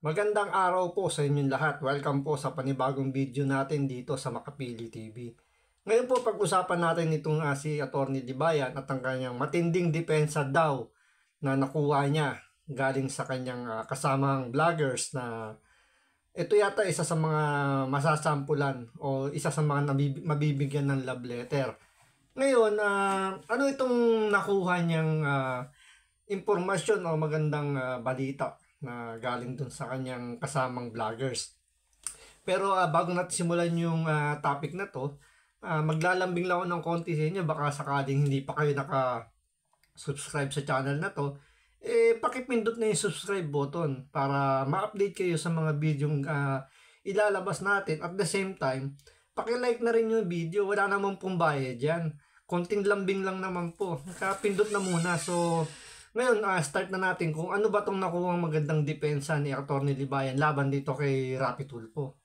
Magandang araw po sa inyong lahat. Welcome po sa panibagong video natin dito sa Makapili TV. Ngayon po pag-usapan natin itong si Atty. Dibayan at ang kanyang matinding depensa daw na nakuha niya galing sa kanyang kasamang vloggers na ito yata isa sa mga masasampulan o isa sa mga mabibigyan ng love letter. Ngayon, ano itong nakuha niyang impormasyon o magandang balita na galing dun sa kanyang kasamang vloggers. Pero bago natin simulan yung topic na to, maglalambing lang ako ng konti sa inyo. Baka sakaling hindi pa kayo naka-subscribe sa channel na to, pakipindot na yung subscribe button para ma-update kayo sa mga videong ilalabas natin. At the same time, pakilike na rin yung video. Wala naman pong bayad yan. Konting lambing lang naman po. Nakapindot na muna. So, ngayon, start na natin kung ano ba itong nakuha magandang depensa ni Atty. Dibayan laban dito kay Rapi Tulfo.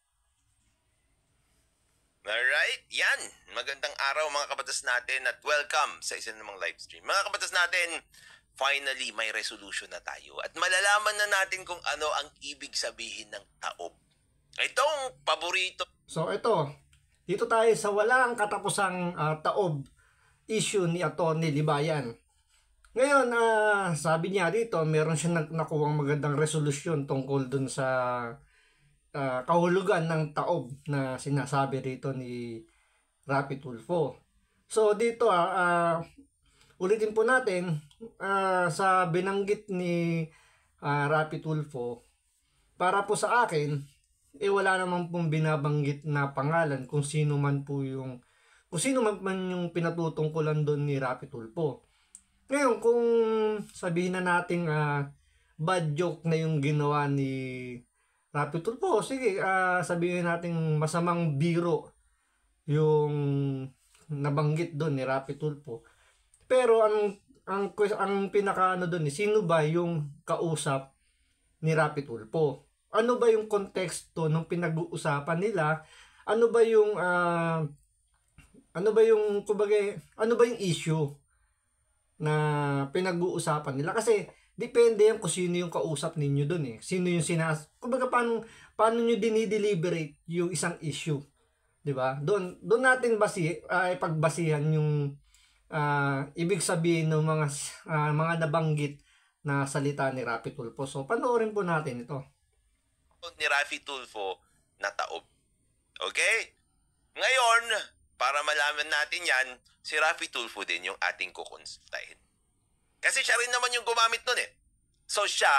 Alright, yan. Magandang araw mga kabatas natin at welcome sa isa namang live stream. Mga kabatas natin, finally may resolution na tayo at malalaman na natin kung ano ang ibig sabihin ng taob. Itong paborito. So ito, dito tayo sa walang katapusang taob issue ni Atty. Dibayan. Ngayon, sabi niya dito, meron siyang nakuhang magandang resolusyon tungkol dun sa kahulugan ng taob na sinasabi rito ni Rapi Tulfo. So dito, ulitin po natin, sa binanggit ni Rapi Tulfo, para po sa akin, wala naman pong binabanggit na pangalan kung sino man yung pinatutungkulan doon ni Rapi Tulfo. Ngayon, kung sabihin na nating bad joke na yung ginawa ni Rapi Tulfo, sige, sabihin nating masamang biro yung nabanggit doon ni Rapi Tulfo. Pero ang pinakaano doon, sino ba yung kausap ni Rapi Tulfo? Ano ba yung konteksto ng pinag-uusapan nila? Ano ba yung issue na pinag-uusapan nila? Kasi depende yan kung sino yung kausap ninyo doon eh. Sino yung kumbaga paano nyo dinideliberate yung isang issue, 'di ba? Doon natin pagbasihan yung ibig sabihin ng mga nabanggit na salita ni Rapi Tulfo. So panoorin po natin ito. Ni Rapi Tulfo na taob. Okay? Ngayon, para malaman natin yan, si Rapi Tulfo din yung ating kukonsultahin. Kasi siya rin naman yung gumamit nun eh. So siya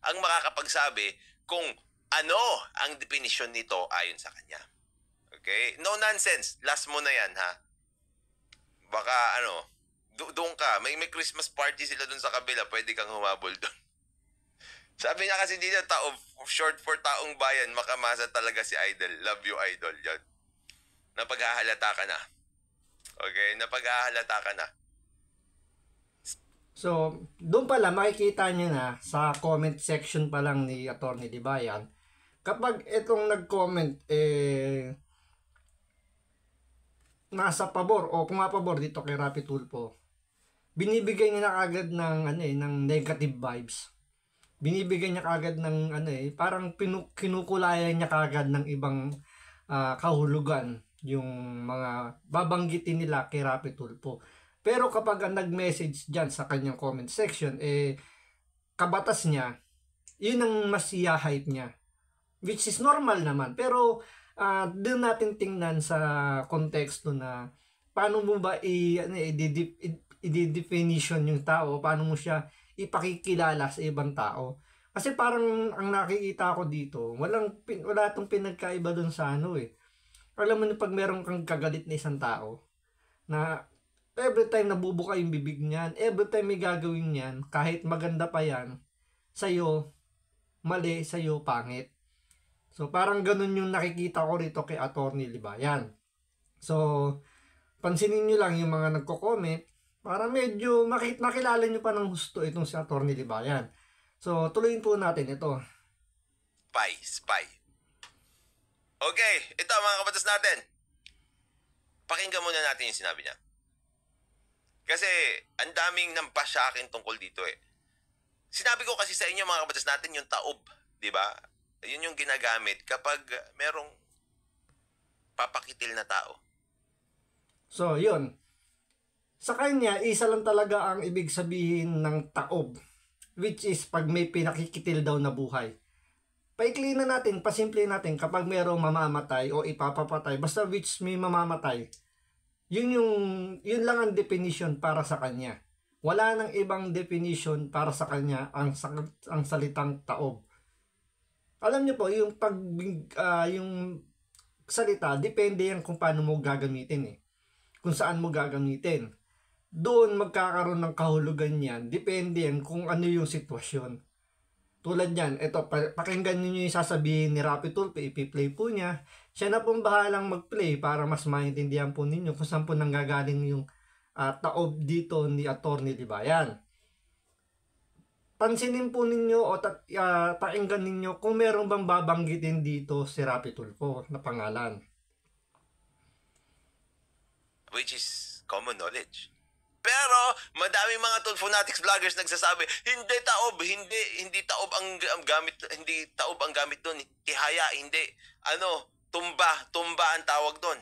ang makakapagsabi kung ano ang definisyon nito ayon sa kanya. Okay? No nonsense. Last mo na yan ha. Baka doon ka. May Christmas party sila doon sa kabila. Pwede kang humabol doon. Sabi niya kasi dito, short for taong bayan, makamasa talaga si Idol. Love you, Idol. Yan. Napaghahalata ka na. Okay? Napaghahalata ka na. So, doon pala makikita nyo na sa comment section pa lang ni Atty. Dibayan, kapag itong nag-comment nasa pabor o pumapabor dito kay Rapi Tulfo, binibigay niya na agad ng ng negative vibes. Binibigay niya kagad ng parang kinukulayan niya kagad ng ibang kahulugan yung mga babanggitin nila kay Rapi Tulfo. Pero kapag nag-message dyan sa kanyang comment section, kabatas niya, yun ang mas i-hype niya. Which is normal naman. Pero doon natin tingnan sa konteksto na paano mo ba i-definition yung tao, paano mo siya ipakikilala sa ibang tao. Kasi parang ang nakikita ko dito, wala itong pinagkaiba doon sa Alam mo pag meron kang kagalit na isang tao, na every time nabubuka yung bibig niyan, every time may gagawin niyan, kahit maganda pa yan, sa'yo, mali, sa'yo, pangit. So, parang ganun yung nakikita ko rito kay Atty. Dibayan. So, pansinin nyo lang yung mga nagko-comment, para medyo makilala nyo pa ng husto itong si Atty. Dibayan. So, tuloyin po natin ito. Spy. Okay, ito mga kabatas natin. Pakinggan muna natin yung sinabi niya. Kasi ang daming nampasya akin tungkol dito eh. Sinabi ko kasi sa inyo mga kabatas natin yung taob, di ba? Yun yung ginagamit kapag merong papakitil na tao. So, yun. Sa kanya, isa lang talaga ang ibig sabihin ng taob, which is pag may pinakikitil daw na buhay. Paikli na natin, pasimple natin, kapag merong mamamatay o ipapapatay, basta which may mamamatay, yun lang ang definition para sa kanya. Wala nang ibang definition para sa kanya ang salitang taob. Alam niyo po, yung salita, depende yan kung paano mo gagamitin eh. Kung saan mo gagamitin. Doon magkakaroon ng kahulugan yan. Depende yan kung ano yung sitwasyon. Tulad yan, ito, pakinggan niyo yung sasabihin ni Rapi Tulfo, ipi-play po niya. Siya na pong bahalang mag-play para mas maintindihan po ninyo kung saan po nanggagaling yung taob dito ni Atty. Libayan. Pansinin po ninyo o pakinggan ninyo kung meron bang babanggitin dito si Rapi Tulfo na pangalan. Which is common knowledge. Pero madaming mga Tulfonatics vloggers nagsasabi, hindi taob, hindi taob ang gamit, hindi taob ang gamit doon. Tihaya, hindi. Tumba ang tawag doon.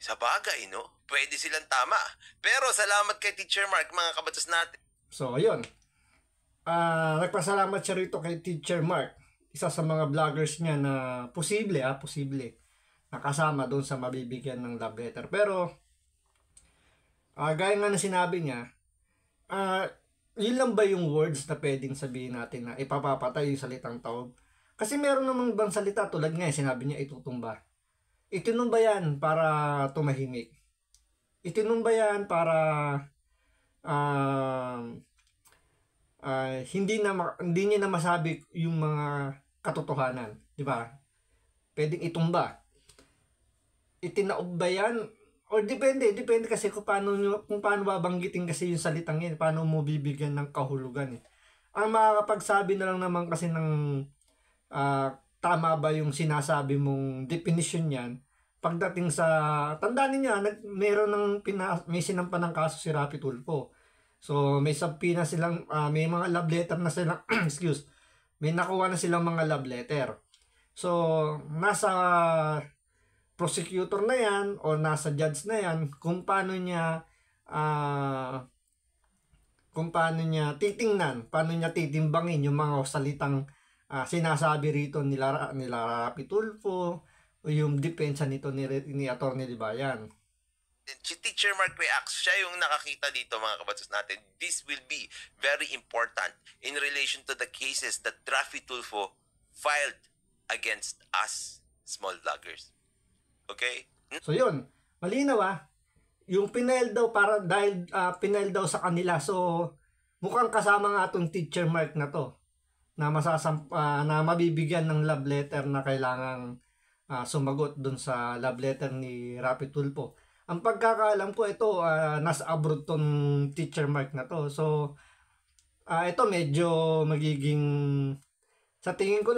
Sa bagay, no? Pwede silang tama. Pero salamat kay Teacher Mark, mga kabatas natin. So, ayun. Nagpasalamat siya rito kay Teacher Mark. Isa sa mga vloggers niya na posible, nakasama doon sa mabibigyan ng love letter. Pero, gaya nga na sinabi niya, yun lang ba yung words na pwedeng sabihin natin na ipapapatay yung salitang taob? Kasi meron namang bang salita tulad nga, sinabi niya itutumba. Itinumba yan para tumahimik. Itinumba yan para hindi niya na masabi yung mga katotohanan, di ba? Pwedeng itumba. Itinaob ba yan? O depende kasi kung paano babanggitin kasi yung salitang yan, paano mo bibigyan ng kahulugan eh. Ang makakapagsabi na lang naman kasi ng tama ba yung sinasabi mong definition niyan, pagdating sa, tandaan niya, may sinampa ng kaso si Rapi Tulfo. So, may subpoena silang, may mga love letter na silang, may nakuha na silang mga love letter. So, nasa prosecutor na yan o nasa judge na yan kung paano niya titingnan, paano niya titimbangin yung mga salitang sinasabi rito nila Rapi Tulfo o yung depensa nito ni Atty. Libayan. Si Teacher Mark reacts, siya yung nakakita dito mga kabatas natin. This will be very important in relation to the cases that Rafi Tulfo filed against us small vloggers. Okay? So yun, malinaw yung pinail daw dahil pinail daw sa kanila. So mukhang kasama nga itong Teacher Mark na to na na mabibigyan ng love letter na kailangang sumagot dun sa love letter ni Rapi Tulfo. Ang pagkakaalam ko ito, nasa abroad tong Teacher Mark na to. So, ito medyo magiging, sa tingin ko,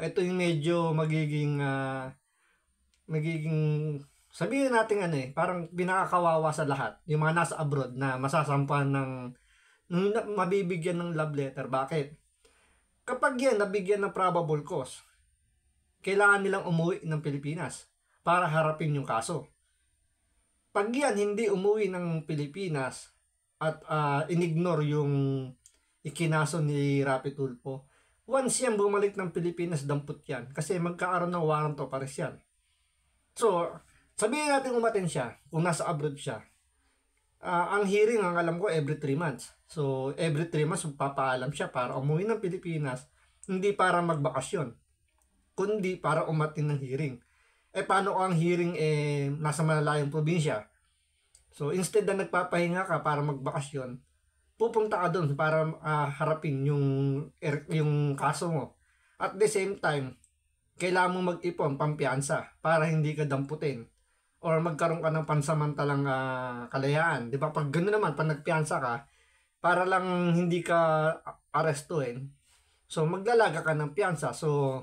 ito yung medyo magiging, sabihin natin parang pinakakawawa sa lahat. Yung mga nasa abroad na masasampahan mabibigyan ng love letter. Bakit? Kapag yan, nabigyan ng probable cause, kailangan nilang umuwi ng Pilipinas para harapin yung kaso. Pag yan hindi umuwi ng Pilipinas at inignore yung ikinaso ni Rapi Tulfo, once yan bumalik ng Pilipinas, dampot yan. Kasi magkakaroon ng warrant of arrest yan. So, sabihin natin umaten siya, kung nasa abroad siya. Ang hearing, ang alam ko, every 3 months. So, every 3 months, magpapaalam siya para umuwi ng Pilipinas, hindi para magbakasyon, kundi para umatin ng hearing. Paano ang hearing nasa malalayong probinsya? So, instead na nagpapahinga ka para magbakasyon, pupunta ka doon para harapin yung kaso mo. At the same time, kailangan mo mag-ipon pampiyansa para hindi ka damputin or magkaroon ka ng pansamantalang kalayaan. Di ba? Pag gano'n naman, pag nagpiyansa ka, para lang hindi ka arestuhin, so maglalaga ka ng piyansa. So,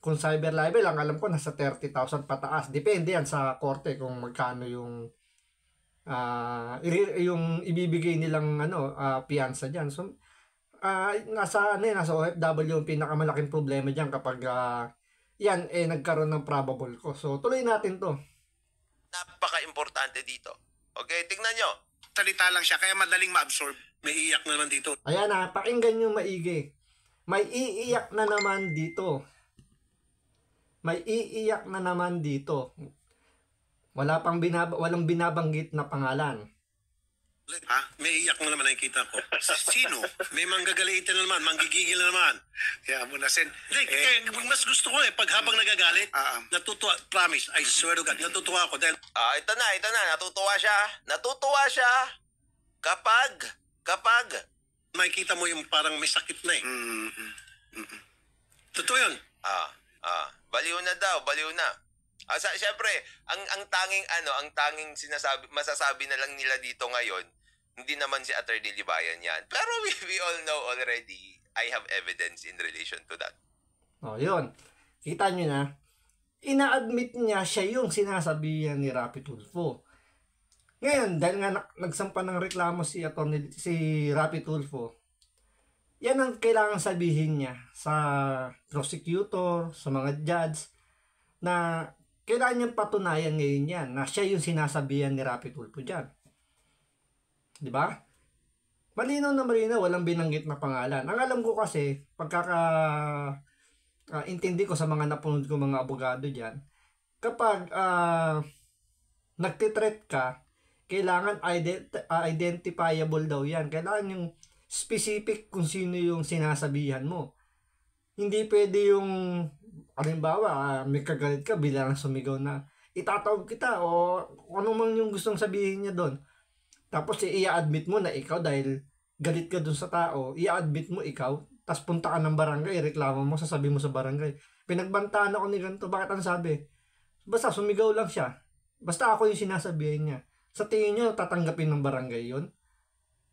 kung cyber libel, ang alam ko nasa 30,000 pataas. Depende yan sa korte kung magkano yung ibibigay nilang piyansa diyan. So nasa OFW yung pinakamalaking problema diyan kapag yan nagkaroon ng probable cause. So tuloy natin 'to. Napaka-importante dito. Okay, tingnan nyo. Salita lang siya, kaya madaling ma-absorb. May iyak naman dito. Ayan na, pakinggan nyo maigi. May iiyak na naman dito. May iiyak na naman dito. Walang binabanggit na pangalan. Ha? May iyak na naman nakikita ko. Sino? May manggagalitin na naman, manggigigil na naman. Kaya mo na, Sen. Hindi, mas gusto ko pag habang nagagalit, natutuwa, promise, I swear to God, natutuwa ako dahil... Ito na, natutuwa siya. Natutuwa siya kapag makikita mo yung parang may sakit na eh. Totoo yun. Baliw na daw, baliw na. Siyempre, ang tanging masasabi na lang nila dito ngayon, hindi naman si Attorney Libayan yan. Pero we all know already, I have evidence in relation to that. Yun. Kita nyo na, ina-admit niya siya yung sinasabihan ni Rapi Tulfo. Ngayon, dahil nga nagsampa ng reklamo si Rapi Tulfo, yan ang kailangan sabihin niya sa prosecutor, sa mga judge, na kailangan niyang patunayan ngayon yan na siya yung sinasabihan ni Rapi Tulfo dyan. Di ba? Malinaw na malinaw, walang binanggit na pangalan. Ang alam ko kasi, intindi ko sa mga napunod ko mga abogado dyan, kapag nagtitreat ka, kailangan identifiable daw yan. Kailangan yung specific kung sino yung sinasabihan mo. Hindi pwede yung, halimbawa, may kagalit ka, bilang sumigaw na, itatawag kita, o ano man yung gustong sabihin niya doon. Tapos i-admit mo na ikaw dahil galit ka doon sa tao, i-admit mo ikaw, tapos punta ka ng barangay, reklamo mo, sasabihin mo sa barangay, pinagbantaan ako ni ganito, bakit ang sabi? Basta sumigaw lang siya. Basta ako yung sinasabihin niya. Sa tingin niyo, tatanggapin ng barangay yun?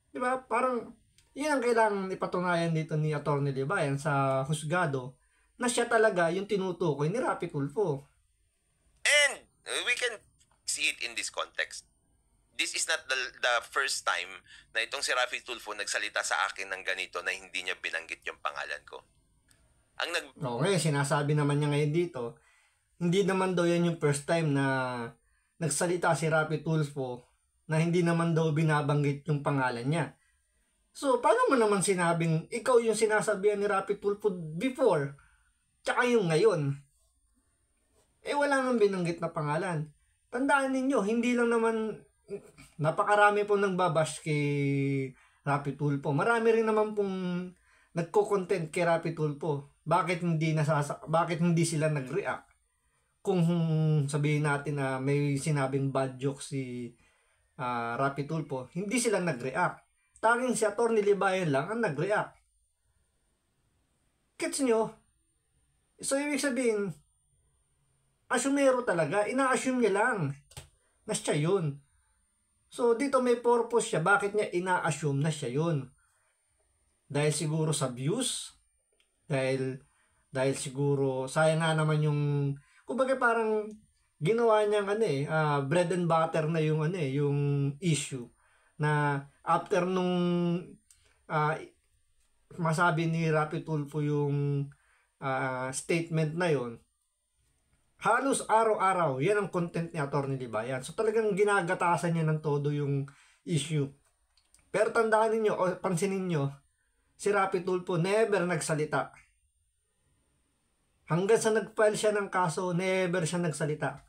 Di ba? Parang, yun ang kailangan ipatunayan dito ni Atty. Libayan sa husgado, na siya talaga yung tinutukoy ni Rapi Tulfo. And we can see it in this context. This is not the first time na itong si Rapi Tulfo nagsalita sa akin ng ganito na hindi niya binanggit yung pangalan ko. Okay, sinasabi naman niya ngayon dito, hindi naman daw yan yung first time na nagsalita si Rapi Tulfo na hindi naman daw binabanggit yung pangalan niya. So, paano mo naman sinabing ikaw yung sinasabihan ni Rapi Tulfo before, tsaka yung ngayon? Wala nang binanggit na pangalan. Tandaan ninyo, hindi lang naman, napakarami pong nagbabash kay Rapi Tulfo. Marami rin naman pong nagko-content kay Rapi Tulfo. Bakit hindi sila nag-react? Kung sabihin natin na may sinabing bad joke si Rapi Tulfo, hindi sila nag-react. Tanging si Atty. Libayan lang ang nag-react. Gets nyo? So, ibig sabihin, asumero talaga. Ina-assume niya lang na siya yun. So, dito may purpose siya. Bakit niya ina-assume na siya yun? Dahil siguro sa views? Dahil siguro, sayang nga naman yung, kumbaga parang ginawa niyang bread and butter na yung yung issue. Na after nung masabi ni Rapi Tulfo yung statement na yon, halos araw-araw yan ang content ni Atty. Libayan. So talagang ginagatasan niya ng todo yung issue. Pero tandaan niyo o pansinin niyo, si Rapi Tulfo never nagsalita. Hanggang sa nag-file siya ng kaso, never siya nagsalita.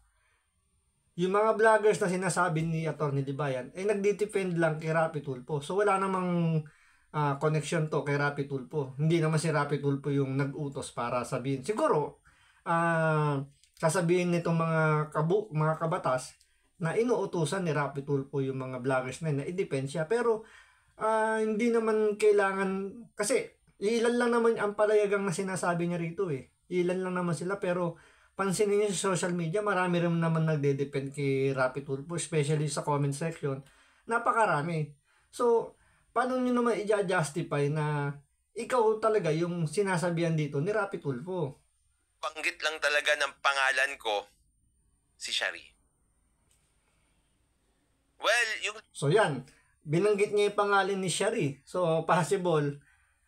Yung mga vloggers na sinasabi ni Atty. Libayan, nagdi-defend lang kay Rapi Tulfo. So wala namang connection to kay Rapi Tulfo. Hindi naman si Rapi Tulfo yung nag-utos para sabihin. Siguro, sasabihin nitong mga kabatas na inuutusan ni Rapi Tulfo yung mga vloggers na i-defend siya. Pero hindi naman kailangan, kasi ilan lang naman ang palayagang na sinasabi niya rito Ilan lang naman sila, pero pansinin niyo sa social media, marami rin naman nagde-depend kay Rapi Tulfo, especially sa comment section. Napakarami. So, paano niyo naman i-justify na ikaw talaga yung sinasabihan dito ni Rapi Tulfo? Banggit lang talaga ng pangalan ko, si Shari. Well, yung... So yan, binanggit niya yung pangalan ni Shari. So, possible,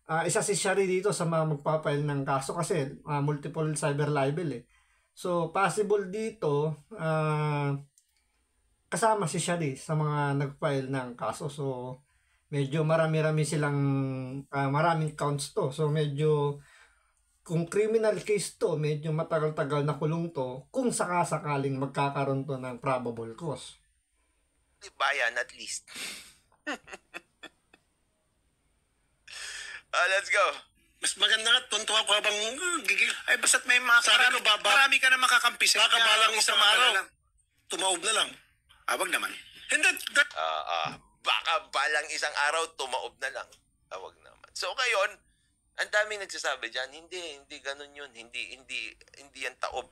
isa si Shari dito sa mga magpapail ng kaso kasi multiple cyber libel eh. So, possible dito, kasama si Shari sa mga nag-file ng kaso. So, medyo marami-rami silang, maraming counts to. So, medyo, kung criminal case to, medyo matagal-tagal na kulong to, kung sakasakaling magkakaroon to ng probable cause. Bayan at least. Let's go. Mas maganda nga, tuntua ko habang gigil. Ay, basta't may marami ka na makakampi. Baka balang isang araw, tumaob na lang. Wag naman. Hindi, Baka balang isang araw, tumaob na lang. Wag naman. So, ngayon, ang daming nagsasabi dyan, hindi ganun yun. Hindi yan taob.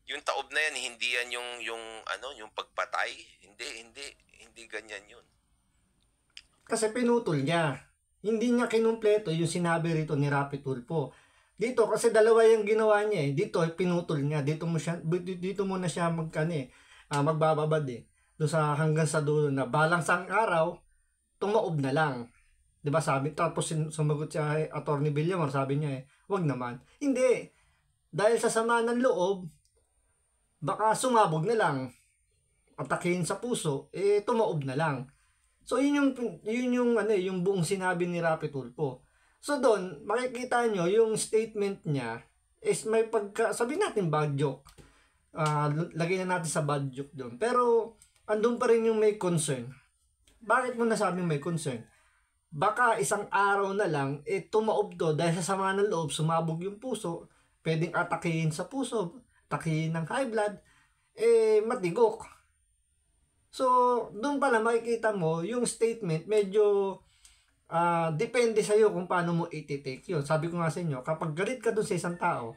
Yung taob na yan, hindi yan yung pagpatay. Hindi ganyan yun. Kasi pinutol niya. Hindi niya kinumpleto yung sinabi rito ni Rapi Tulfo. Dito, kasi dalawa yung ginawa niya eh. Dito, pinutol niya. Dito muna siya magbababad eh. Doon sa hanggang sa dulo na balang sang araw, tumaob na lang. 'Di ba sabi? Tapos sumagot siya Attorney Villamor, sabi niya wag naman. Hindi. Dahil sa sama ng loob, baka sumabog na lang. Atakihin sa puso, tumaob na lang. So yun yung buong sinabi ni Rapi Tulfo. So doon, makikita nyo yung statement niya is may sabi natin bad joke. Lagay na natin sa bad joke doon. Pero andun pa rin yung may concern. Bakit mo nasabing may concern? Baka isang araw na lang, tumaob to dahil sa sama ng loob, sumabog yung puso, pwedeng atakihin sa puso, atakihin ng high blood, matigok. So, doon pala makikita mo, yung statement, medyo depende sa'yo kung paano mo iti-take yun. Sabi ko nga sa inyo, kapag galit ka doon sa isang tao,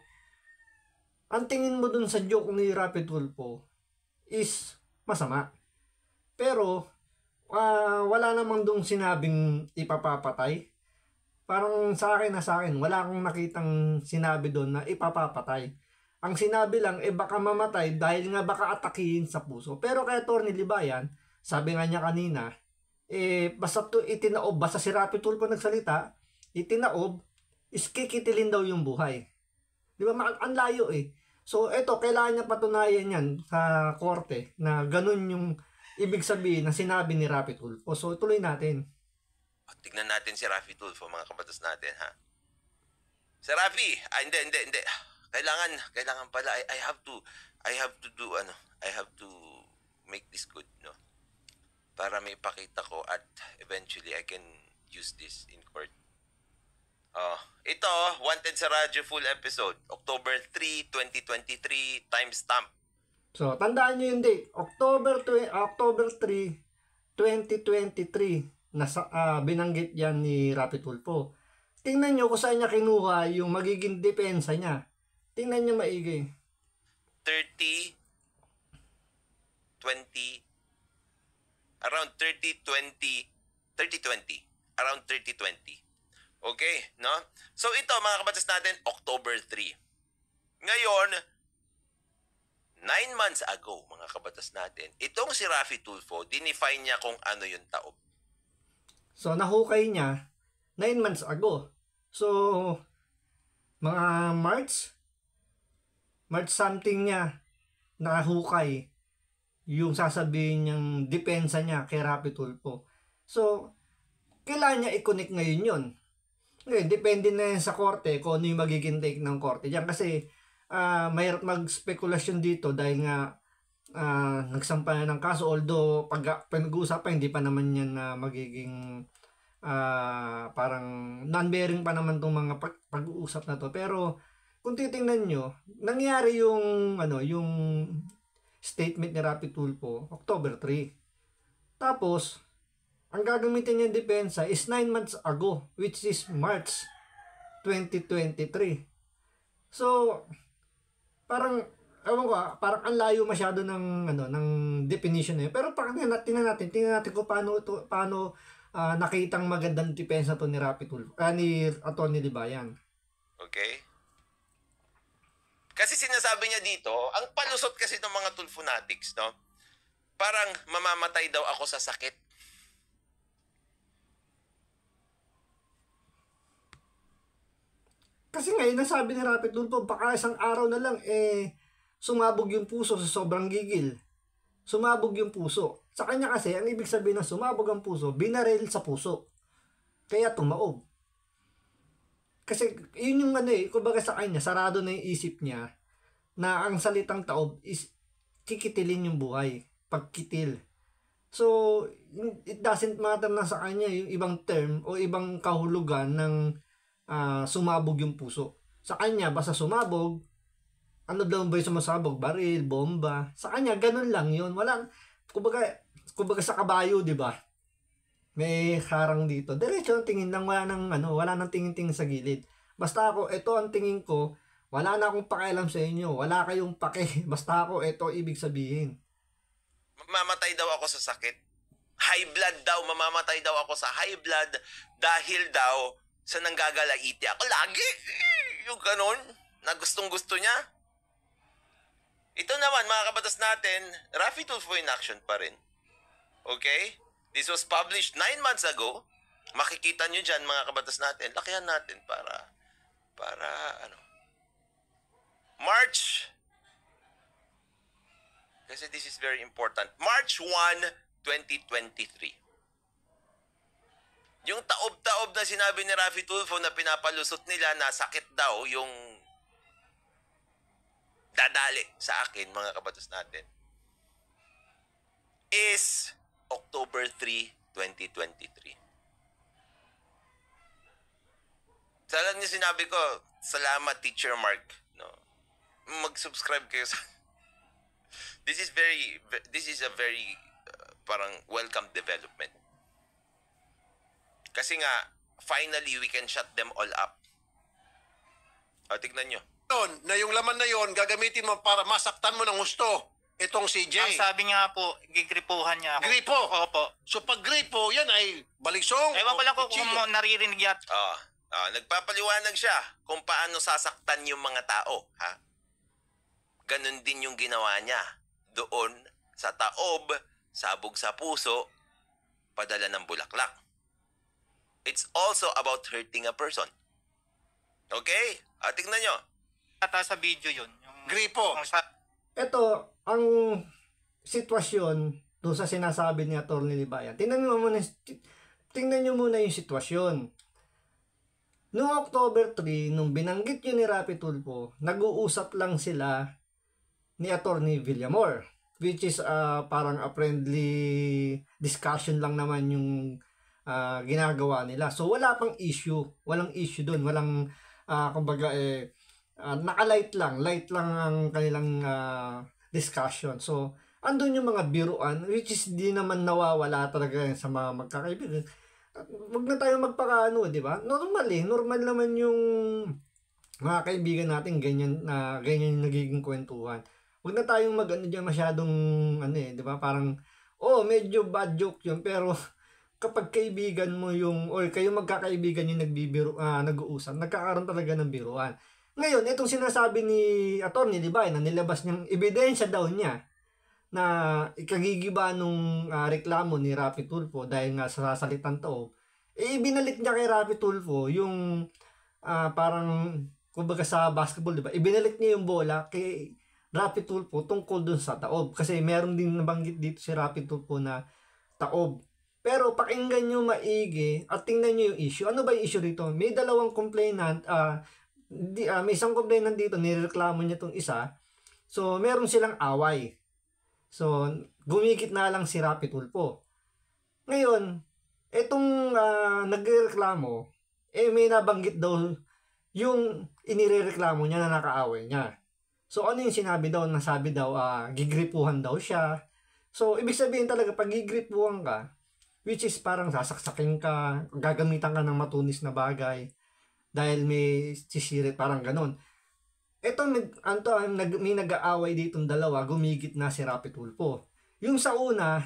ang tingin mo doon sa joke ni Rapi Tulfo is masama. Pero, wala namang doon sinabing ipapapatay. Parang sa akin, wala akong nakitang sinabi doon na ipapapatay. Ang sinabi lang, baka mamatay dahil nga baka atakihin sa puso. Pero kay Atty. Libayan, sabi nga niya kanina, basta si Rapi Tulfo nagsalita, itinaob, is kikitilin daw yung buhay. Di ba? Ang layo eh. So, eto, kailangan niya patunayan yan sa korte na ganun yung ibig sabihin na sinabi ni Rapi Tulfo. So, tuloy natin. Tignan natin si Rapi Tulfo, mga kabatas natin, ha? Si Rapi, hindi. Kailangan pala, I have to make this good, no? Para may ipakita ko at eventually I can use this in court. Ito, Wanted sa Radyo full episode, October 3, 2023, timestamp. So, tandaan nyo yung date, October 3, 2023, binanggit yan ni Rapi Tulfo. Tingnan nyo kung saan niya kinuha yung magiging depensa niya. Tingnan nyo maigi. 30, 20, around 30-20, around 30-20. Okay, no? So ito, mga kabatas natin, October 3. Ngayon, 9 months ago, mga kabatas natin, itong si Rapi Tulfo, dinefine niya kung ano yung taob. So, nahukay niya 9 months ago. So, mga March something niya nahukay yung sasabihin niyang depensa niya kay Rapi Tulfo. So, kailangan niya i-connect ngayon yun. Ngayon, depende na yan sa korte kung ano yung magiging take ng korte. Diyan kasi, mahirap mag-spekulasyon dito dahil nga nagsampa na ng kaso. Although, pag pinag-uusapan, hindi pa naman yan na magiging parang non-bearing pa naman itong mga pag-uusap na to. Pero, kung titingnan nyo, nangyari yung statement ni Rapi Tulfo, October 3. Tapos, ang gagamitin niya depensa is 9 months ago, which is March 2023. So, parang, ewan ko, parang ang layo masyado ng definition na yun. Pero tingnan natin kung paano nakitang magandang depensa to ni Rapi Tulfo, ni Atty. Libayan. Okay? Kasi sinasabi niya dito, ang palusot kasi ng mga Tulfonatics, no? Parang mamamatay daw ako sa sakit. Kasi ngayon, nasabi ni Rapi Tulfo, baka isang araw na lang, sumabog yung puso sa sobrang gigil. Sumabog yung puso. Sa kanya kasi, ang ibig sabihin ng sumabog ang puso, binaril sa puso. Kaya tumaob. Kasi yun yung kumbaga sa kanya, sarado na yung isip niya na ang salitang taob is kikitilin yung buhay. Pagkitil. So, it doesn't matter na sa kanya yung ibang term o ibang kahulugan ng sumabog yung puso. Sa kanya, basta sumabog, ano daw ba yung sumasabog? Baril, bomba. Sa kanya, ganun lang yun. Walang, kumbaga sa kabayo, di ba? May harang dito. Diretso ang tingin lang, wala nang tingin-tingin sa gilid. Basta ako, ito ang tingin ko, wala na akong pakialam sa inyo. Wala kayong pake. Basta ako, ito ibig sabihin. Mamamatay daw ako sa sakit. High blood daw, mamamatay daw ako sa high blood dahil daw sa nanggagalaiti ako lagi. Yung ganon, na gustong-gusto niya. Ito naman, mga kabatas natin, Rafi Tulfo in action pa rin. Okay? This was published 9 months ago. Makikita nyo dyan, mga kabatas natin. Lakihan natin para March. Kasi this is very important. March 1, 2023. Yung taob-taob na sinabi ni Rafi Tulfo na pinapalusot nila na sakit daw yung dadali sa akin, mga kabatas natin, is October 3, 2023. Salang niya sinabi ko, salamat Teacher Mark. No? Mag-subscribe kayo sa... This is a very parang welcome development. Kasi nga, finally, we can shut them all up. O, tignan nyo. Na yung laman na yon gagamitin mo para masaktan mo ng gusto itong si Jay. Ang sabi niya po, gigripuhan niya ako. Gripo? Opo. So pag gripo, yan ay baliksong. Ewan ko lang kung kutsilyo. naririnig yat. Nagpapaliwanag siya kung paano sasaktan yung mga tao. Ha? Ganon din yung ginawa niya. Doon, sa taob, sabog sa puso, padala ng bulaklak. It's also about hurting a person. Okay? Tignan nyo. Ata sa video yun. Yung, Gripo. Ito, ang sitwasyon doon sa sinasabi ni Atty. Libayan. Tingnan nyo muna yung sitwasyon. Noong October 3, nung binanggit yun ni Rapi Tulfo, nag-uusap lang sila ni Atty. Villamor, which is parang a friendly discussion lang naman yung ginagawa nila. So wala pang issue, walang issue doon, walang kumbaga naka-light lang ang kanilang discussion. So andun yung mga biruan, which is di naman nawawala talaga sa mga magkakaibigan. Wag na tayo magpakaano, di ba? Normal naman yung mga kaibigan natin ganyan yung nagiging kwentuhan. Wag na tayong diyan masyadong di ba? Parang medyo bad joke 'yun, pero kapag kaibigan mo yung or kayo magkakaibigan yung nag-uusap, nagkakaroon talaga ng biruan. Ngayon, itong sinasabi ni Atty. Libayan na nilabas niyang ebidensya daw niya na ikagigiba nung reklamo ni Rapi Tulfo dahil nga sa salitang taob, ibinalik niya kay Rapi Tulfo yung parang kumbaga sa basketball, di ba? Ibinalik niya yung bola kay Rapi Tulfo tungkol dun sa taob. Kasi meron din nabanggit dito si Rapi Tulfo na taob. Pero pakinggan nyo maigi at tingnan nyo yung issue. Ano ba yung issue dito? May dalawang complainant, may isang complainant dito, nireklamo niya itong isa. So, meron silang away. So, gumigit na lang si Rapi Tulfo. Ngayon, itong nagreklamo, may nabanggit daw yung inireklamo niya na nakaaway niya. So, ano yung sinabi daw? Nasabi daw, gigripuhan daw siya. So, ibig sabihin talaga, pag gigripuhan ka, which is parang sasaksakin ka, gagamitan ka ng matunis na bagay, dahil may sisirit, parang ganon. Ito, may nag-aaway ditong dalawa, gumigit na si Rapi Tulfo. Yung sa unang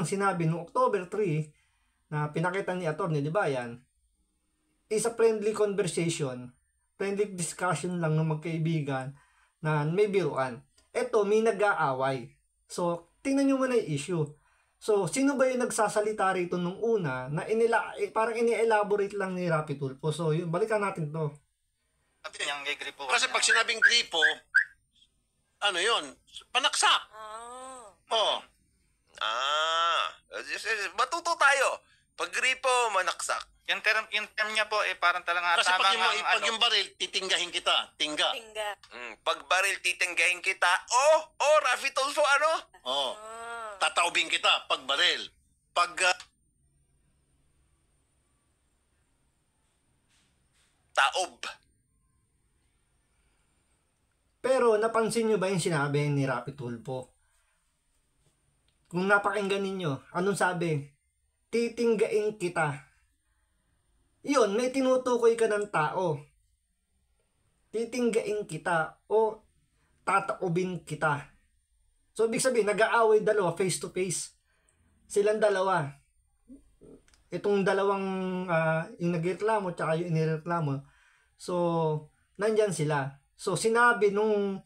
sinabi, noong October 3, na pinakita ni Atty. Libayan, is a friendly conversation, friendly discussion lang ng magkaibigan na may biruan. Ito, may nag-aaway. So, tingnan nyo muna yung issue. So, sino ba yung nagsasalita rito nung una na parang ini-elaborate lang ni Rapi Tulfo? So, balikan natin to. sabi niyang gigripuhan Kasi niya. pag sinabing gripo, ano yun? Panaksak. Oh. Matuto tayo. Pag gripo, manaksak. Yung term niya po parang talaga Kasi pag tama pag yung baril, titinggahin kita. Tingga. Pag baril, titinggahin kita. Rafi Tulfo, ano? Oh. Tataubin kita pag baril. Pag Taob. Pero napansin nyo ba yung sinabi ni Rapi Tulfo? Kung napakinggan ninyo, anong sabi? Titinggain kita. Yun, may tinutukoy ka ng tao. Titinggain kita o tataobin kita. So, ibig sabihin, nag-aaway dalawa, face to face. Silang dalawa. Itong dalawang yung nagreklamo tsaka yung inireklamo. So, nandyan sila. So, sinabi nung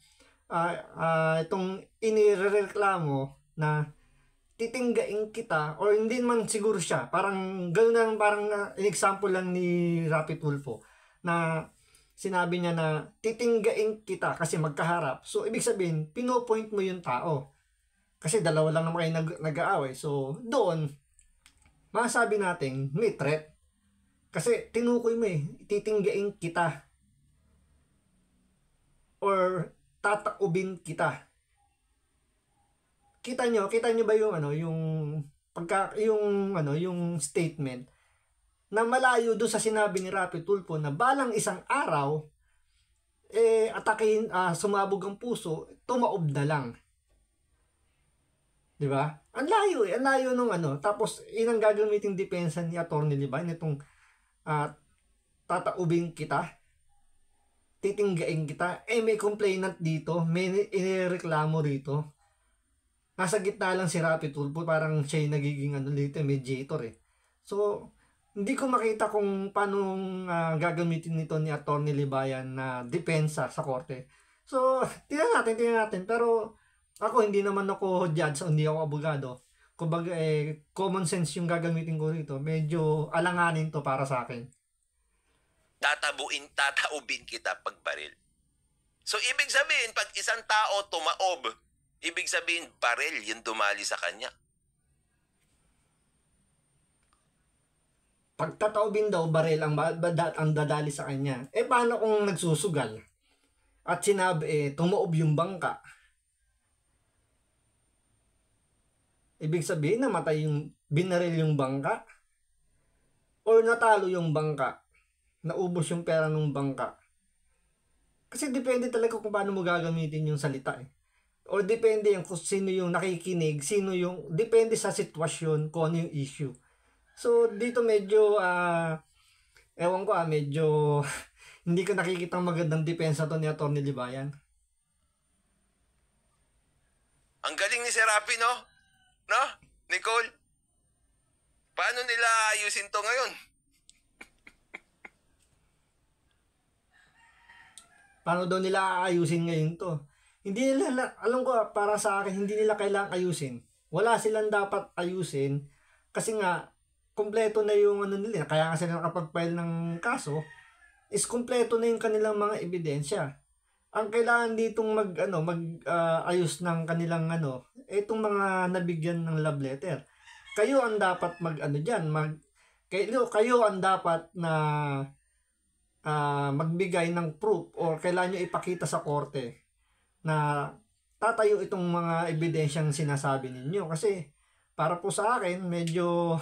itong inireklamo na titinggain kita or hindi man siguro siya. Parang gano'n lang, parang example lang ni Rapi Tulfo na sinabi niya na titinggain kita kasi magkaharap. So, ibig sabihin, pinopoint mo yung tao. Kasi dalawa lang naman kayo nag-aaway. So, doon, masasabi natin, may threat. Kasi tinukoy mo titinggain kita. Or tataubin kita. Kita nyo ba yung yung statement na malayo doon sa sinabi ni Rapi Tulfo na balang isang araw atakin, sumabog ang puso, tumaob na lang. 'Di ba? Ang layo nung tapos inang gagamiting depensa ni Atty. Libayan itong tataubin kita, titinggain kita. May complainant dito, may inireklamo rito. Nasa gitna lang si Rapi Tulfo, parang siya yung nagiging dito, mediator So, hindi ko makita kung paano gagamitin nito ni Atty. Libayan na depensa sa korte. So, tingnan natin. Pero, ako, hindi naman ako judge, hindi ako abogado. Kumbaga, common sense yung gagamitin ko rito. Medyo alanganin to para sa akin. Tataubin kita pag baril. So, ibig sabihin, pag isang tao tumaob, ibig sabihin, baril yung dumali sa kanya. Pag tataobin daw, baril ang dadali sa kanya. Paano kung nagsusugal? At sinabi, tumaob yung bangka. Ibig sabihin, namatay binaril yung bangka? Or natalo yung bangka? Naubos yung pera ng bangka? Kasi depende talaga kung paano mo gagamitin yung salita Or depende yung kung sino yung nakikinig, depende sa sitwasyon kung ano yung issue. So, dito medyo, ewan ko medyo, hindi ko nakikita magandang depensa to ni Atty. Libayan. Ang galing ni Serapi, no? No? Nicole? Paano nila ayusin to ngayon? Paano daw nila aayusin ngayon to? Hindi nila, alam ko para sa akin, hindi nila kailangang ayusin. Wala silang dapat ayusin kasi nga, kompleto na yung nila. Kaya nga sila nakapag-file ng kaso, is kompleto na yung kanilang mga ebidensya. Ang kailangan ditong ayos ng kanilang itong mga nabigyan ng love letter. Kayo ang dapat kayo ang dapat na magbigay ng proof or kailangan nyo ipakita sa korte na tatayo itong mga ebidensyang sinasabi ninyo. Kasi para po sa akin, medyo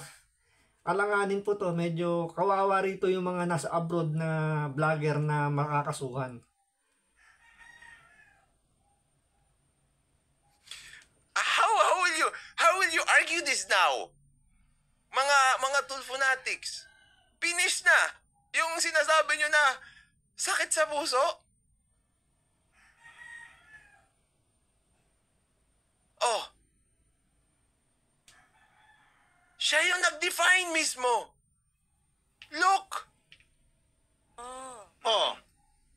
alanganin po to, medyo kawawa rito yung mga nasa abroad na vlogger na makakasuhan. How will you argue this now? Mga Tulfonatics, finish na yung sinasabi nyo na sakit sa puso. Siya yung nag-define mismo. Look!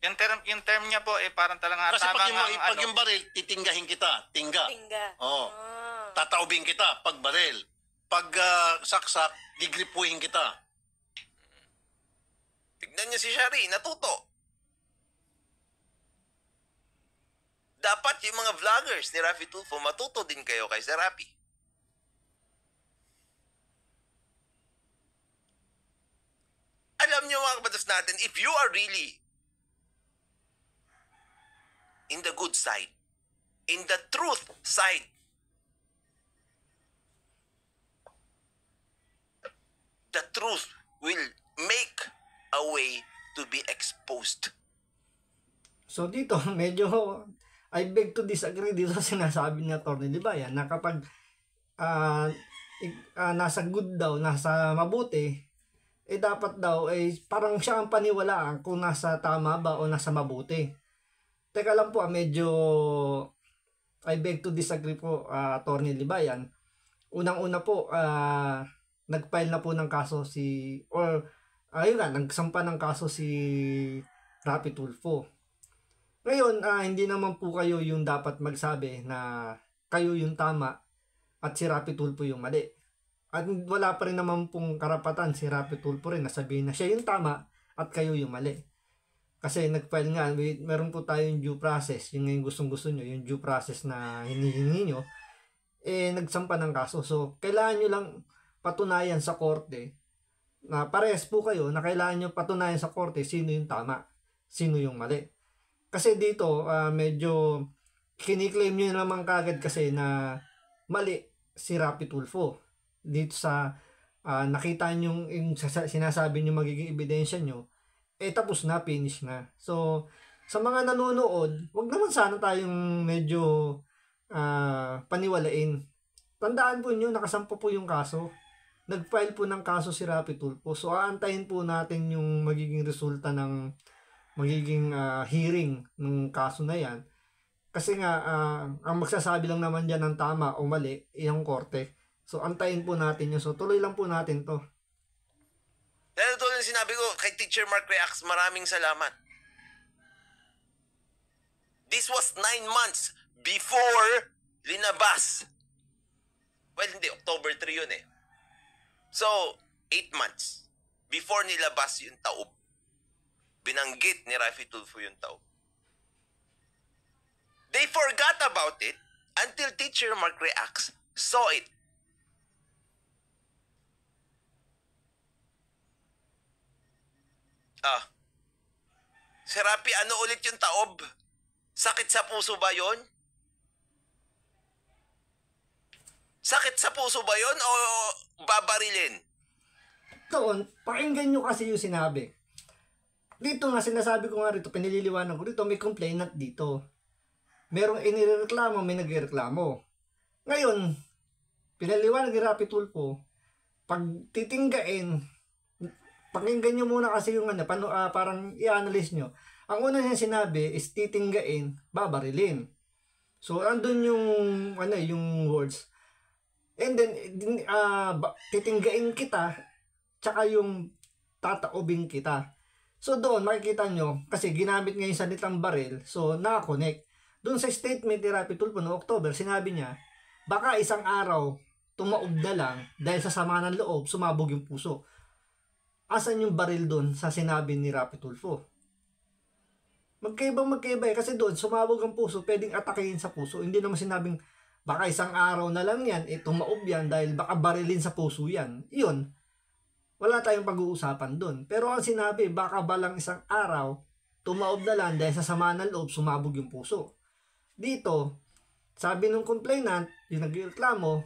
Yung term niya po parang talaga Kasi tama pag yung baril, titinggahin kita. Tingga. Tataubin kita pag baril. Pag saksak, gigripuhin kita. Tignan niyo si Shari, natuto. Dapat yung mga vloggers ni Raffy Tulfo, matuto din kayo kay Sir Raffy. Alam nyo mga kabatas natin, if you are really in the good side, in the truth side, the truth will make a way to be exposed. So dito, medyo I beg to disagree dito sa sinasabi ni Atty. Libayan na kapag nasa good daw, nasa mabuti, dapat daw parang siya ang paniwalaan kung nasa tama ba o nasa mabuti. Teka lang po, medyo I beg to disagree po, Atty. Libayan. Unang-una po, nag-file na po ng kaso nagsampa ng kaso si Raffy Tulfo. Ngayon, hindi naman po kayo yung dapat magsabi na kayo yung tama at si Raffy Tulfo yung mali. At wala pa rin naman pong karapatan si Raffy Tulfo rin na sabihin na siya yung tama at kayo yung mali. Kasi nag-file nga, meron po tayong due process, yung gustong-gusto nyo, yung due process na hinihingi nyo, nagsampa ng kaso. So, kailangan nyo lang patunayan sa korte na parehas po kayo na kailangan nyo patunayan sa korte sino yung tama, sino yung mali. Kasi dito, medyo kiniklaim nyo naman kagad kasi na mali si Raffy Tulfo. Dito sa nakita nyo yung sinasabi nyo magiging ebidensya nyo, tapos na, finish na. So, sa mga nanonood, wag naman sana tayong medyo paniwalain. Tandaan po nyo, nakasampa po yung kaso. Nag-file po ng kaso si Raffy Tulfo. So, aantayin po natin yung magiging resulta ng magiging hearing ng kaso na yan. Kasi nga, ang magsasabi lang naman dyan ng tama o mali, yung korte. So, antayin po natin yun. So, tuloy lang po natin to. Dahil tulad ng sinabi ko, kay Teacher Mark Reacts, maraming salamat. This was 9 months before linabas. Well, hindi. October 3 yun eh. So, 8 months before nilabas yung taob. Binanggit ni Raffy Tulfo yung taob. They forgot about it until Teacher Mark Reacts saw it. Sir Raffy, ano ulit yung taob? Sakit sa puso ba yon? Sakit sa puso ba yon o babarilin? Doon, pakinggan nyo kasi yung sinabi. Dito nga, sinasabi ko nga rito, pinililiwanag ko rito, may complainant dito. Merong inireklamo, may nagreklamo. Ngayon, pinaliwanag ni Raffy Tulfo, pag titinggain, pakinggan nyo muna kasi yung parang i-analyze nyo. Ang una niya sinabi is titinggain, babarilin. So, andun yung words. And then, titinggain kita, tsaka yung tataobin kita. So, doon, makikita nyo, kasi ginamit nga yung salitang baril, so, nakakonect. Doon sa statement ni Raffy Tulfo noong October, sinabi niya, baka isang araw, tumaob na lang, dahil sa sama ng loob, sumabog yung puso. Asan yung baril doon sa sinabi ni Raffy Tulfo? Magkaiba kasi doon, sumabog ang puso, pwedeng atakehin sa puso. Hindi naman sinabing, baka isang araw na lang yan, tumaob yan dahil baka barilin sa puso yan. Yun, wala tayong pag-uusapan doon. Pero ang sinabi, baka balang isang araw, tumaob na lang dahil sa sama ng loob, sumabog yung puso. Dito, sabi ng complainant, yung nagreklamo,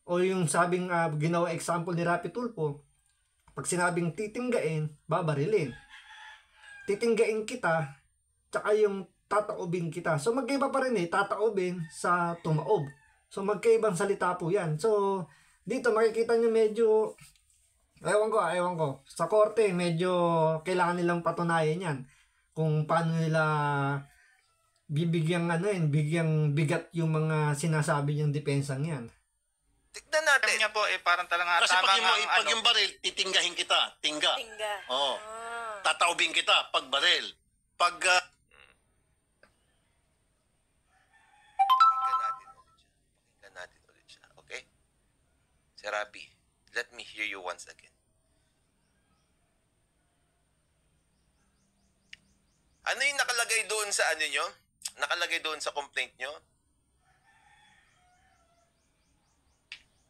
o yung sabing ginawa example ni Raffy Tulfo, pag sinabing titinggain, babarilin. Titinggain kita, tsaka yung tataobin kita. So magkaiba pa rin tataobin sa tumaob. So magkaibang salita po yan. So dito makikita nyo medyo, ewan ko. Sa korte, medyo kailangan nilang patunayan yan. Kung paano nila bigyang bigat yung mga sinasabi niyang depensang yan. Tignan natin. Term niya po parang talaga Kasi tama pag yung baril, titinggahin kita. Tingga. Oo. Tataubin kita pag baril. Pag Pakinggan natin ulit siya. Okay? Sir Raffy, let me hear you once again. Ano yung nakalagay doon sa ano nyo? nakalagay doon sa complaint nyo?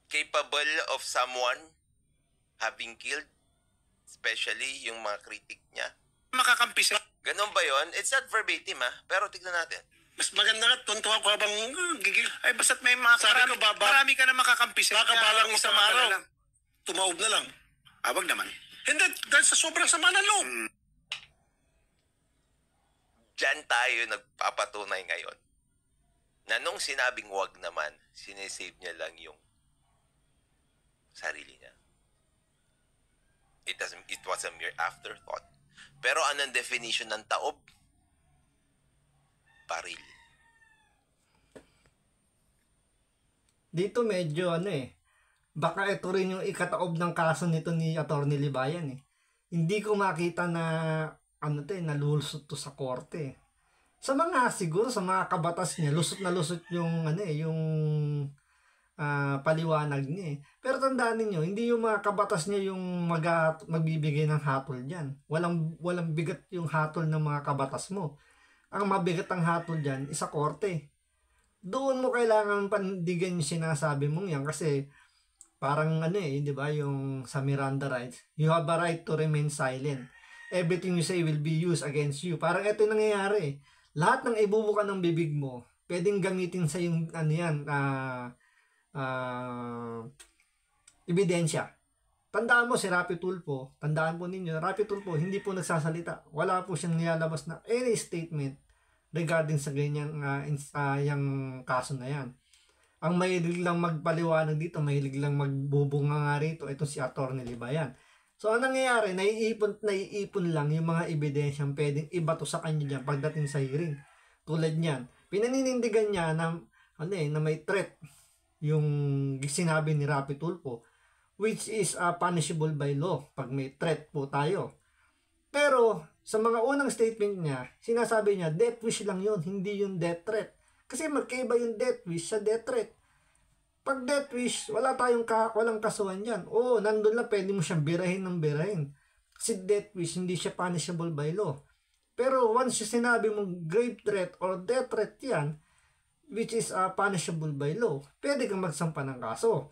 Capable of someone having killed, especially yung mga kritik niya. Makakampi sila. Ganun ba yon? It's not verbatim pero tignan natin. Mas maganda nga, tuntua ko habang gigil. Ay, basta't may marami ka na makakampi sila. Baka balang isang araw, tumaob na lang. Wag naman. Hindi, dahil sa sobrang sama ng loob. Diyan tayo nagpapatunay ngayon na nung sinabing wag naman, sinesave niya lang yung sarili niya. It was a mere afterthought. Pero anong definition ng taob? Baril. Dito medyo baka ito rin yung ikataob ng kaso nito ni Atty. Libayan Hindi ko makita na nalulusot to sa korte. Siguro sa mga kabatas niya, lusot na lusot yung yung paliwanag niya Pero tandaan niyo, hindi yung mga kabatas niya yung magbibigay ng hatol diyan. Walang bigat yung hatol ng mga kabatas mo. Ang mabigat ang hatol diyan isa korte. Doon mo kailangan pandigan yung sinasabi mong yan kasi parang di ba, yung sa Miranda rights, you have a right to remain silent. Everything you say will be used against you. Parang ito yung nangyayari. Lahat ng ibubuka ng bibig mo, pwedeng gamitin sa yung ebidensya. Tandaan mo si Raffy Tulfo, tandaan po ninyo, Raffy Tulfo hindi po nagsasalita. Wala po siyang nilalabas na any statement regarding sa ganyan yung kaso na yan. Ang mahilig lang magpaliwanag dito, mahilig lang magbubunga nga rito, ito si Atty. Libayan. So, anong nangyayari? Naiipon lang yung mga ebidensyang pwedeng ibato sa kanya dyan pagdating sa hearing. Tulad niyan, pinaninindigan niya na may threat yung sinabi ni Raffy Tulfo, which is punishable by law pag may threat po tayo. Pero, sa mga unang statement niya, sinasabi niya, death wish lang yun, hindi yung death threat. Kasi magkaiba yung death wish sa death threat. Pag death wish, walang kasuhan yan. Oo, nandun lang, pwede mo siyang birahin ng birahin. Kasi death wish, hindi siya punishable by law. Pero once sinabi mong grave threat or death threat yan, which is punishable by law, pwede kang magsampa ng kaso.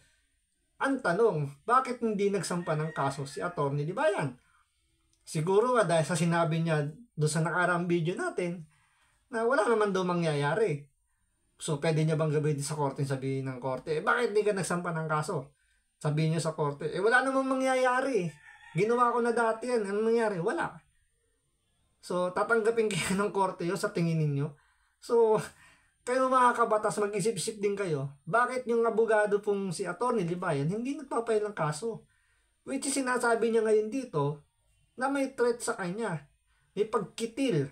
Ang tanong, bakit hindi nagsampa ng kaso si Atty. Libayan? Siguro dahil sa sinabi niya doon sa nakaraang video natin na wala naman daw mangyayari. So, pwede niya bang gawin sa korte, sabihin ng korte, bakit hindi ka nagsampa ng kaso? Sabihin niya sa korte, wala namang mangyayari. Ginawa ko na dati yan. Anong nangyari? Wala. So, tatanggapin kayo ng korte yun sa tingin ninyo. So, kayo mga kabatas, mag-isip-isip din kayo. Bakit yung abogado pong si Atty. Libayan hindi nagpapail ng kaso? Which is sinasabi niya ngayon dito na may threat sa kanya. May pagkitil.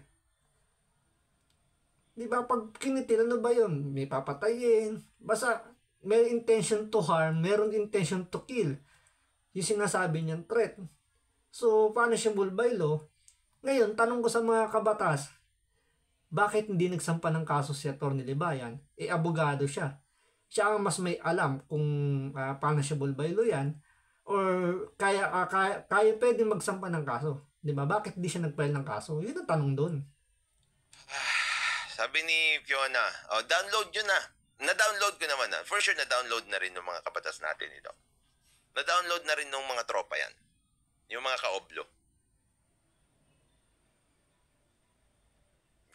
Di ba? Pag kinitil, ano ba yun? May papatayin. Basta, may intention to harm, meron intention to kill. Yung sinasabi niyang threat. So, punishable by law. Ngayon, tanong ko sa mga kabatas, bakit hindi nagsampa ng kaso si Atty. Libayan? Abogado siya. Siya ang mas may alam kung punishable by law yan or kaya pwedeng magsampa ng kaso. Di ba? Bakit di siya nag-file ng kaso? Yun ang tanong doon. Sabi ni Fiona, download yun na. Na-download ko naman na. For sure, na-download na rin ng mga kabatas natin ito. Na-download na rin ng mga tropa yan. Yung mga kaoblo.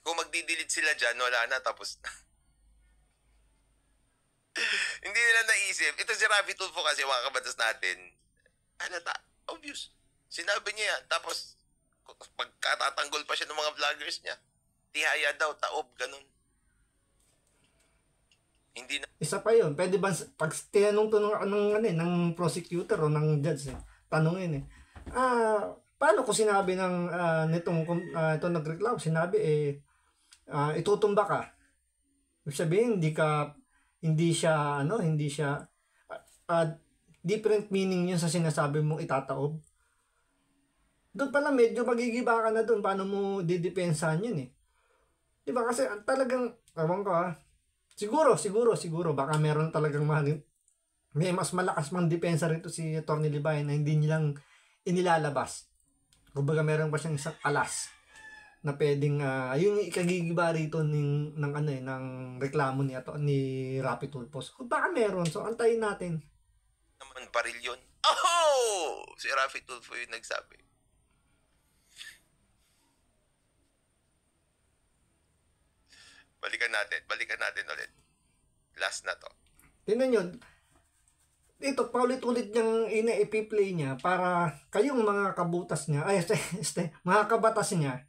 Kung magdi-delete sila dyan, wala na, tapos na. Hindi nila naisip. Ito si Raffy Tulfo kasi mga kabatas natin. Obvious. Sinabi niya yan. Tapos, pagkatatanggol pa siya ng mga vloggers niya. Tihaya daw, taob, ganun. Hindi na. Isa pa yun. Pwede ba, pag tinanong to ng prosecutor o ng judge, tanongin paano ko sinabi ng ito nagreklamo, sinabi itutumba ka. Ibig sabihin, hindi siya different meaning yun sa sinasabi mong itataob. Doon pala medyo magigiba ka na doon. Paano mo didepensahan yun Diba kasi talagang, ewan ko siguro, baka meron talagang may mas malakas mang depensa rito si Atty. Libayan na hindi nilang inilalabas. Kumbaga meron pa siyang isang alas na pwedeng yung ikagigiba rito ng reklamo ni Rapi Tulfo. So, baka meron. So, antayin natin. Naman baril yun. Oh! Si Rafi Tulfo yung nagsabi. Balikan natin ulit. Last na to. Tingnan nyo, ito, paulit-ulit niyang ina-play niya para kayong mga kabutas niya, mga kabatas niya,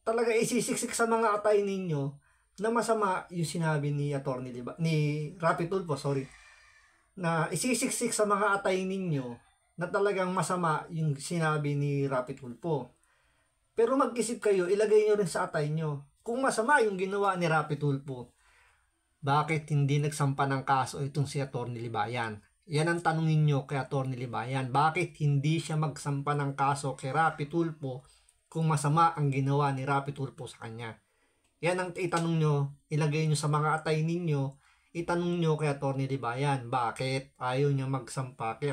talaga isisiksik sa mga atay ninyo na masama yung sinabi ni Rapi Tulfo, na isisiksik sa mga atay ninyo na talagang masama yung sinabi ni Rapi Tulfo. Pero mag-isip kayo, ilagay nyo rin sa atay nyo. Kung masama yung ginawa ni Rapi Tulfo, bakit hindi nagsampa ng kaso itong si Atty. Libayan? Yan ang tanungin nyo kay Atty. Libayan. Bakit hindi siya magsampa ng kaso kay Rapi Tulfo kung masama ang ginawa ni Rapi Tulfo sa kanya? Yan ang itanong nyo, ilagay nyo sa mga atay ninyo, itanong nyo kay Atty. Libayan, bakit ayaw niya magsampa kay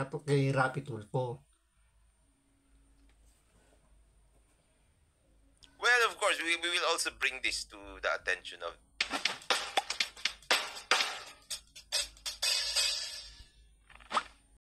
Rapi Tulfo? Well, of course, we will also bring this to the attention of